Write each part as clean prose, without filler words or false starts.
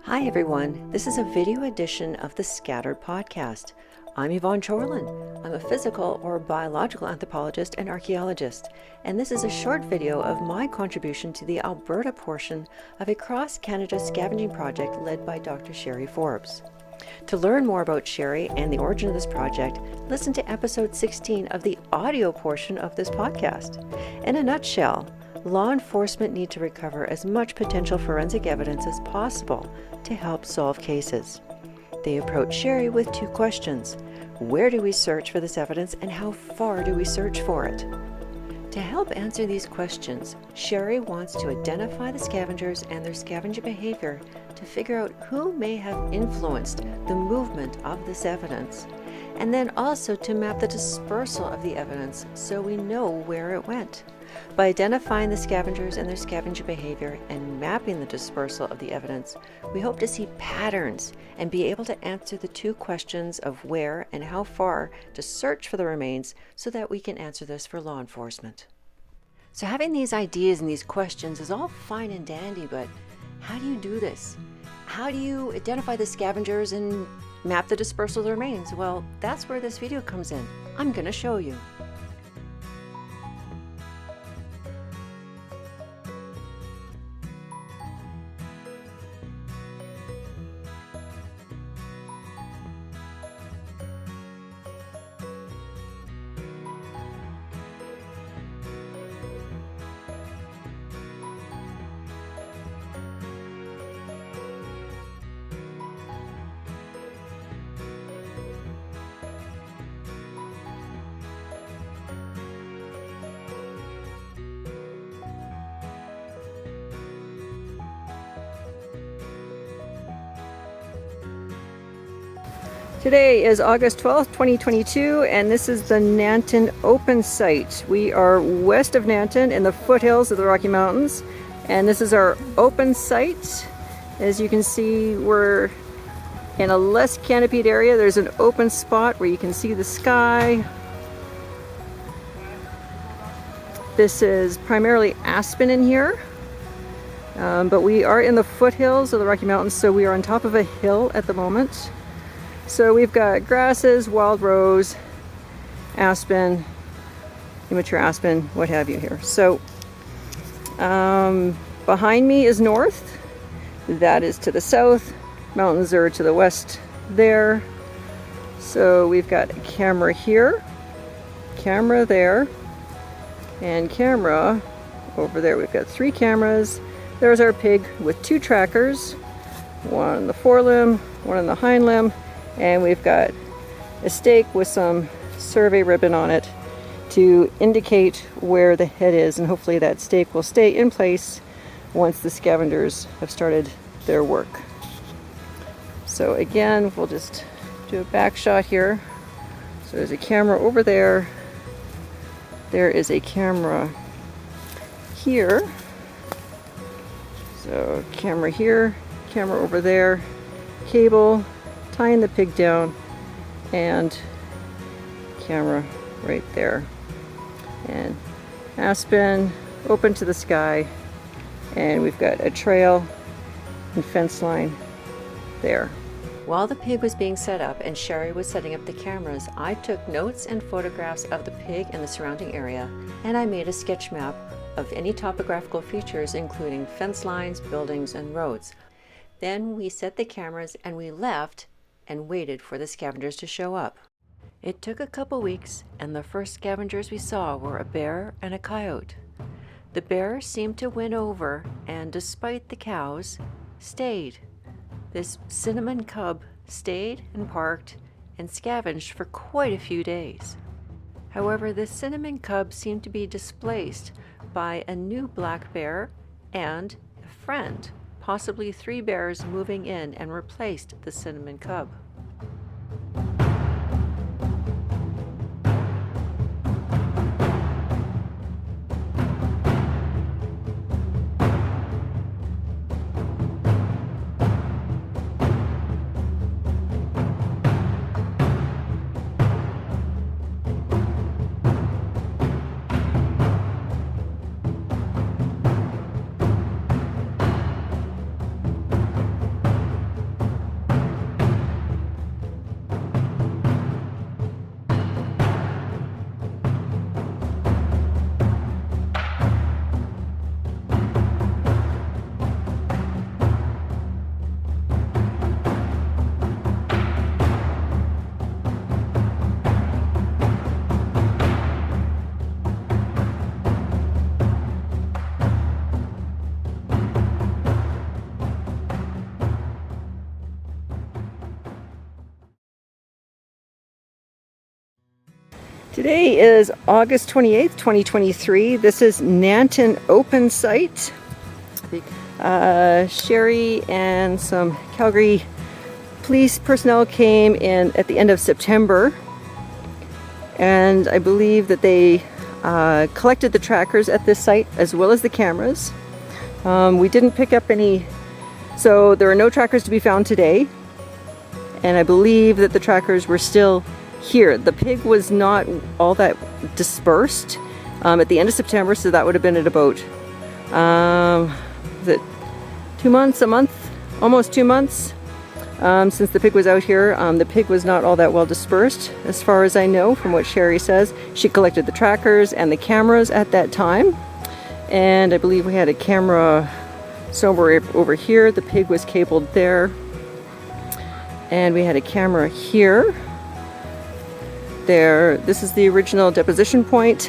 Hi everyone, this is a video edition of the Scattered podcast. I'm Yvonne Chorlin. I'm a physical or biological anthropologist and archaeologist, and this is a short video of my contribution to the Alberta portion of a cross-Canada scavenging project led by Dr. Sherry Forbes. To learn more about Sherry and the origin of this project, listen to episode 16 of the audio portion of this podcast. In a nutshell, law enforcement need to recover as much potential forensic evidence as possible to help solve cases. They approach Sherry with two questions. Where do we search for this evidence and how far do we search for it? To help answer these questions, Sherry wants to identify the scavengers and their scavenger behavior to figure out who may have influenced the movement of this evidence, and then also to map the dispersal of the evidence so we know where it went. By identifying the scavengers and their scavenger behavior and mapping the dispersal of the evidence, we hope to see patterns and be able to answer the two questions of where and how far to search for the remains so that we can answer this for law enforcement. So having these ideas and these questions is all fine and dandy, but how do you do this? How do you identify the scavengers and map the dispersal of the remains? Well, that's where this video comes in. I'm going to show you. Today is August 12th, 2022, and this is the Nanton open site. We are west of Nanton in the foothills of the Rocky Mountains, and this is our open site. As you can see, we're in a less canopied area. There's an open spot where you can see the sky. This is primarily aspen in here, but we are in the foothills of the Rocky Mountains, so we are on top of a hill at the moment. So we've got grasses, wild rose, aspen, immature aspen, what have you here. So behind me is north. That is to the south. Mountains are to the west there. So we've got a camera here, camera there, and camera over there. We've got three cameras. There's our pig with two trackers, one on the forelimb, one on the hind limb. And we've got a stake with some survey ribbon on it to indicate where the head is, and hopefully that stake will stay in place once the scavengers have started their work. So again, we'll just do a back shot here. So there's a camera over there. There is a camera here. So camera here, camera over there, cable, tying the pig down, and camera right there. And aspen open to the sky, and we've got a trail and fence line there. While the pig was being set up and Sherry was setting up the cameras, I took notes and photographs of the pig and the surrounding area, and I made a sketch map of any topographical features including fence lines, buildings, and roads. Then we set the cameras and we left and waited for the scavengers to show up. It took a couple weeks, and the first scavengers we saw were a bear and a coyote. The bear seemed to win over, and despite the cows, stayed. This cinnamon cub stayed and parked and scavenged for quite a few days. However, the cinnamon cub seemed to be displaced by a new black bear and a friend. Possibly three bears moving in and replaced the cinnamon cub. Today is August 28th, 2023. This is Nanton open site. Sherry and some Calgary police personnel came in at the end of September, and I believe that they collected the trackers at this site as well as the cameras. We didn't pick up any, so there are no trackers to be found today, and I believe that the trackers were still here. The pig was not all that dispersed at the end of September, so that would have been at about is it 2 months, a month, almost 2 months since the pig was out here. The pig was not all that well dispersed, as far as I know from what Sherry says. She collected the trackers and the cameras at that time, and I believe we had a camera somewhere over here. The pig was cabled there, and we had a camera here. There, this is the original deposition point.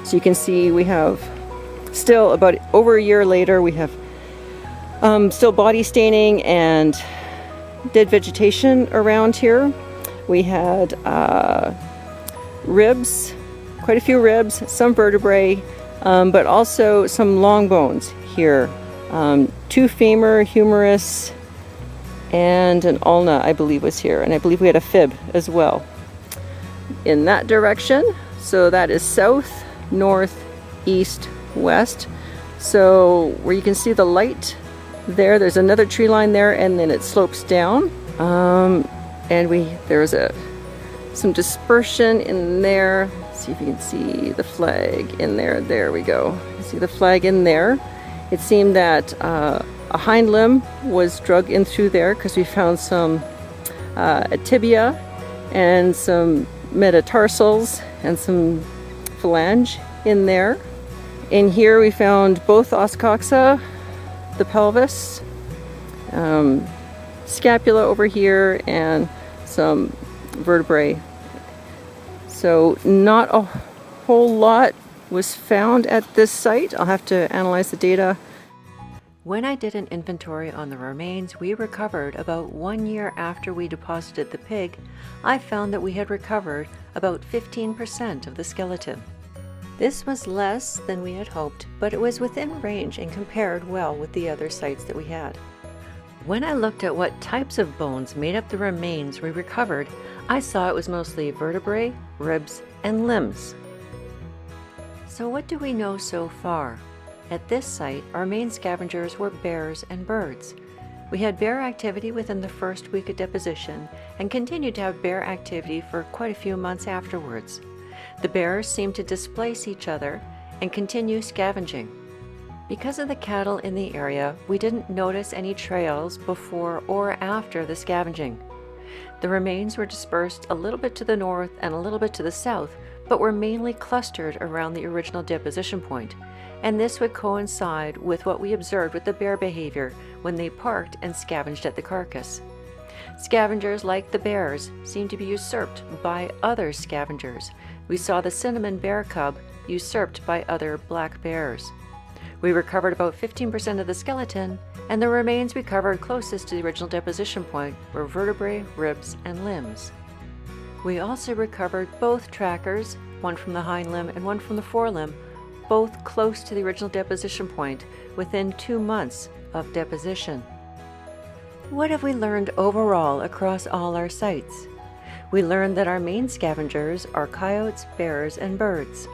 So you can see we have still, about over a year later, we have still body staining and dead vegetation around here. We had ribs, quite a few ribs, some vertebrae, but also some long bones here. 2 femur, humerus, and an ulna, I believe, was here. And I believe we had a fib as well in that direction. So that is south, north, east, west. So where you can see the light there's another tree line there, and then it slopes down. And there's some dispersion in there. Let's see if you can see the flag in there. There we go. You see the flag in there. It seemed that a hind limb was drug in through there, because we found some a tibia and some metatarsals and some phalange in there. In here we found both os coxa, the pelvis, scapula over here, and some vertebrae. So not a whole lot was found at this site. I'll have to analyze the data. When I did an inventory on the remains we recovered about 1 year after we deposited the pig, I found that we had recovered about 15% of the skeleton. This was less than we had hoped, but it was within range and compared well with the other sites that we had. When I looked at what types of bones made up the remains we recovered, I saw it was mostly vertebrae, ribs, and limbs. So what do we know so far? At this site, our main scavengers were bears and birds. We had bear activity within the first week of deposition and continued to have bear activity for quite a few months afterwards. The bears seemed to displace each other and continue scavenging. Because of the cattle in the area, we didn't notice any trails before or after the scavenging. The remains were dispersed a little bit to the north and a little bit to the south, but were mainly clustered around the original deposition point, and this would coincide with what we observed with the bear behavior when they parked and scavenged at the carcass. Scavengers, like the bears, seemed to be usurped by other scavengers. We saw the cinnamon bear cub usurped by other black bears. We recovered about 15% of the skeleton, and the remains we covered closest to the original deposition point were vertebrae, ribs, and limbs. We also recovered both trackers, one from the hind limb and one from the forelimb, both close to the original deposition point within 2 months of deposition. What have we learned overall across all our sites? We learned that our main scavengers are coyotes, bears, and birds.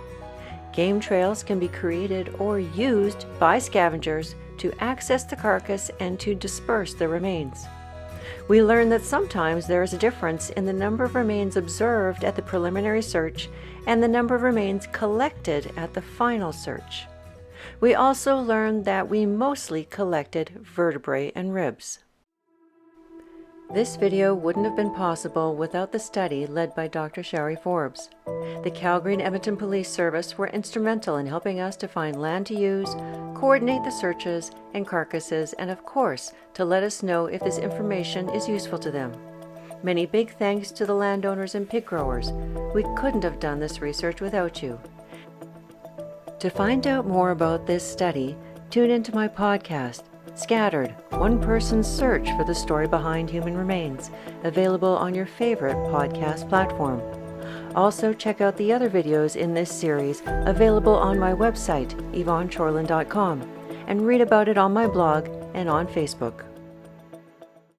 Game trails can be created or used by scavengers to access the carcass and to disperse the remains. We learned that sometimes there is a difference in the number of remains observed at the preliminary search and the number of remains collected at the final search. We also learned that we mostly collected vertebrae and ribs. This video wouldn't have been possible without the study led by Dr. Sherry Forbes. The Calgary and Edmonton Police Service were instrumental in helping us to find land to use, coordinate the searches and carcasses, and of course, to let us know if this information is useful to them. Many big thanks to the landowners and pig growers. We couldn't have done this research without you. To find out more about this study, tune into my podcast, Scattered, One Person's Search for the Story Behind Human Remains, available on your favorite podcast platform. Also, check out the other videos in this series available on my website, yvonnechorlin.com, and read about it on my blog and on Facebook.